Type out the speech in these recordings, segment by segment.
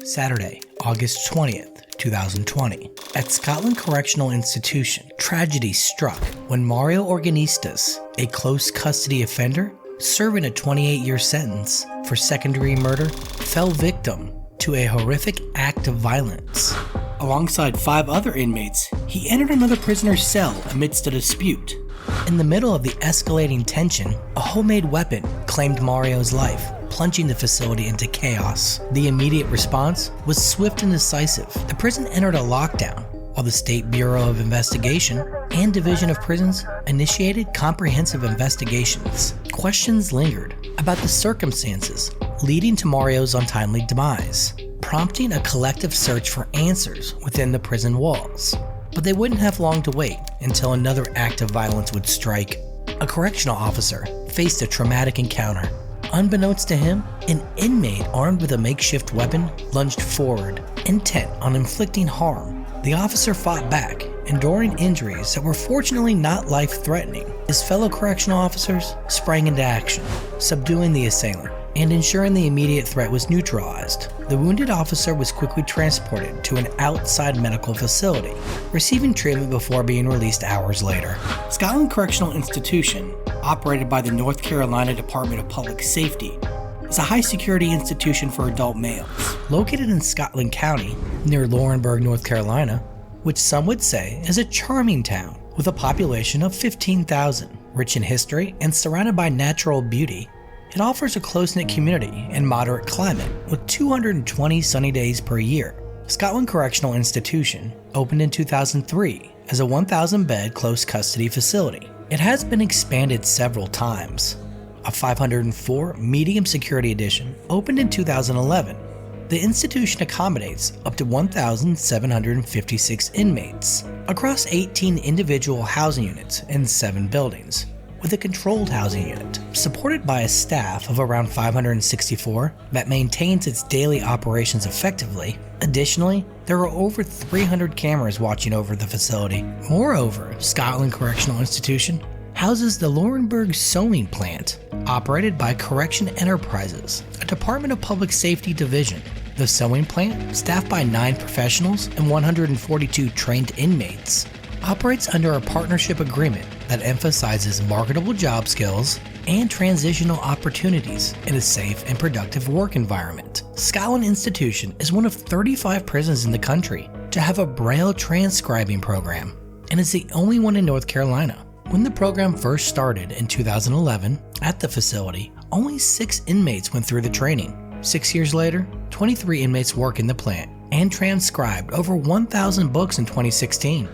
Saturday, August 20th, 2020. At Scotland Correctional Institution, tragedy struck when Mario Organistas, a close custody offender serving a 28-year sentence for second-degree murder, fell victim to a horrific act of violence. Alongside 5 other inmates, he entered another prisoner's cell amidst a dispute. In the middle of the escalating tension, a homemade weapon claimed Mario's life, plunging the facility into chaos. The immediate response was swift and decisive. The prison entered a lockdown, while the State Bureau of Investigation and Division of Prisons initiated comprehensive investigations. Questions lingered about the circumstances leading to Mario's untimely demise, prompting a collective search for answers within the prison walls. But they wouldn't have long to wait until another act of violence would strike. A correctional officer faced a traumatic encounter. Unbeknownst to him, an inmate armed with a makeshift weapon lunged forward, intent on inflicting harm. The officer fought back, enduring injuries that were fortunately not life-threatening. His fellow correctional officers sprang into action, subduing the assailant and ensuring the immediate threat was neutralized. The wounded officer was quickly transported to an outside medical facility, receiving treatment before being released hours later. Scotland Correctional Institution, operated by the North Carolina Department of Public Safety, is a high-security institution for adult males. Located in Scotland County, near Laurinburg, North Carolina, which some would say is a charming town with a population of 15,000. Rich in history and surrounded by natural beauty, it offers a close-knit community and moderate climate with 220 sunny days per year. Scotland Correctional Institution opened in 2003 as a 1,000-bed close custody facility. It has been expanded several times. A 504 medium security edition opened in 2011. The institution accommodates up to 1,756 inmates across 18 individual housing units in 7 buildings, with a controlled housing unit, supported by a staff of around 564 that maintains its daily operations effectively. Additionally, there are over 300 cameras watching over the facility. Moreover, Scotland Correctional Institution houses the Laurinburg Sewing Plant, operated by Correction Enterprises, a Department of Public Safety division. The sewing plant, staffed by 9 professionals and 142 trained inmates, operates under a partnership agreement that emphasizes marketable job skills and transitional opportunities in a safe and productive work environment. Scotland Institution is one of 35 prisons in the country to have a Braille transcribing program, and is the only one in North Carolina. When the program first started in 2011 at the facility, only 6 inmates went through the training. 6 years later, 23 inmates work in the plant and transcribed over 1,000 books in 2016.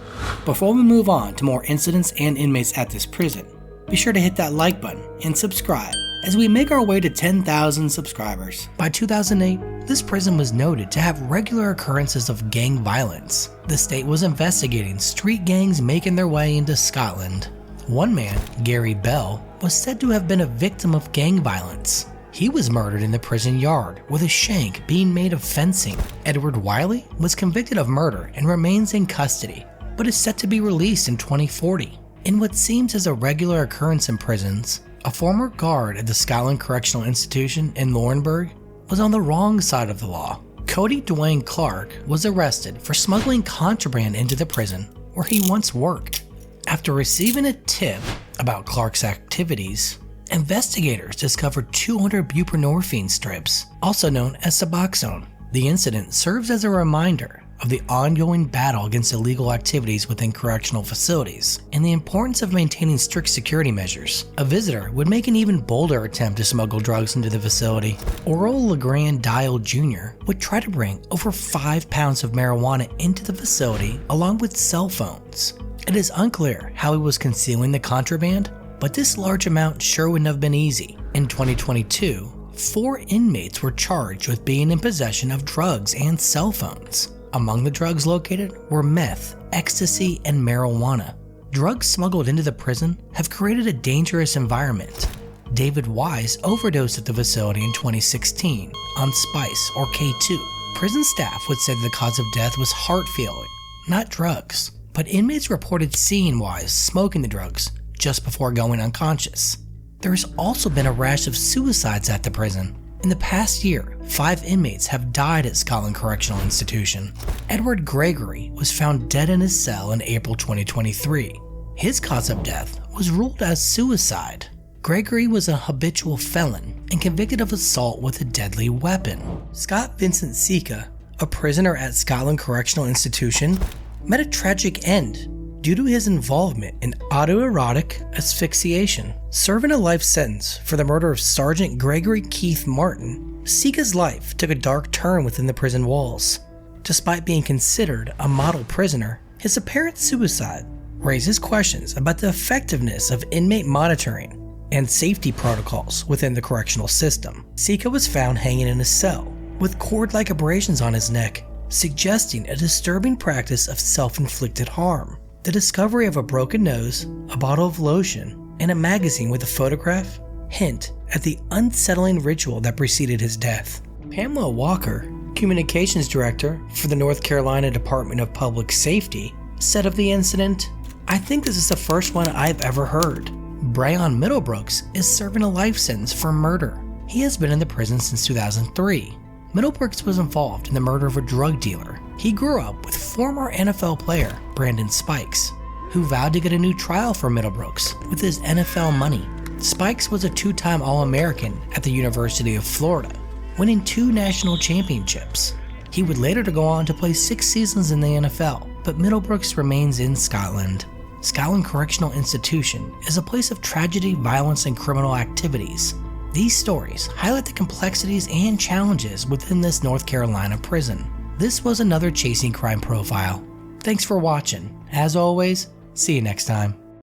Before we move on to more incidents and inmates at this prison, be sure to hit that like button and subscribe as we make our way to 10,000 subscribers. By 2008, this prison was noted to have regular occurrences of gang violence. The state was investigating street gangs making their way into Scotland. One man, Gary Bell, was said to have been a victim of gang violence. He was murdered in the prison yard with a shank being made of fencing. Edward Wiley was convicted of murder and remains in custody, but is set to be released in 2040. In what seems as a regular occurrence in prisons, a former guard at the Scotland Correctional Institution in Laurinburg was on the wrong side of the law. Cody Dwayne Clark was arrested for smuggling contraband into the prison where he once worked. After receiving a tip about Clark's activities, investigators discovered 200 buprenorphine strips, also known as Suboxone. The incident serves as a reminder of the ongoing battle against illegal activities within correctional facilities and the importance of maintaining strict security measures. A visitor would make an even bolder attempt to smuggle drugs into the facility. Oral LeGrand Dial Jr. would try to bring over 5 pounds of marijuana into the facility along with cell phones. It is unclear how he was concealing the contraband, but this large amount sure wouldn't have been easy. In 2022, 4 inmates were charged with being in possession of drugs and cell phones. Among the drugs located were meth, ecstasy, and marijuana. Drugs smuggled into the prison have created a dangerous environment. David Wise overdosed at the facility in 2016 on Spice or K2. Prison staff would say the cause of death was heart failure, not drugs, but inmates reported seeing Wise smoking the drugs just before going unconscious. There has also been a rash of suicides at the prison. In the past year, 5 inmates have died at Scotland Correctional Institution. Edward Gregory was found dead in his cell in April 2023. His cause of death was ruled as suicide. Gregory was a habitual felon and convicted of assault with a deadly weapon. Scott Vincent Sika, a prisoner at Scotland Correctional Institution, met a tragic end due to his involvement in autoerotic asphyxiation. Serving a life sentence for the murder of Sergeant Gregory Keith Martin, Sika's life took a dark turn within the prison walls. Despite being considered a model prisoner, his apparent suicide raises questions about the effectiveness of inmate monitoring and safety protocols within the correctional system. Sika was found hanging in a cell with cord-like abrasions on his neck, suggesting a disturbing practice of self-inflicted harm. The discovery of a broken nose, a bottle of lotion, and a magazine with a photograph hint at the unsettling ritual that preceded his death. Pamela Walker, communications director for the North Carolina Department of Public Safety, said of the incident, "I think this is the first one I've ever heard. Brayon Middlebrooks is serving a life sentence for murder. He has been in the prison since 2003. Middlebrooks was involved in the murder of a drug dealer. He grew up with former NFL player Brandon Spikes, who vowed to get a new trial for Middlebrooks with his NFL money. Spikes was a 2-time All-American at the University of Florida, winning 2 national championships. He would later go on to play 6 seasons in the NFL, but Middlebrooks remains in Scotland. Scotland Correctional Institution is a place of tragedy, violence, and criminal activities. These stories highlight the complexities and challenges within this North Carolina prison. This was another Chasing Crime Profile. Thanks for watching. As always, see you next time.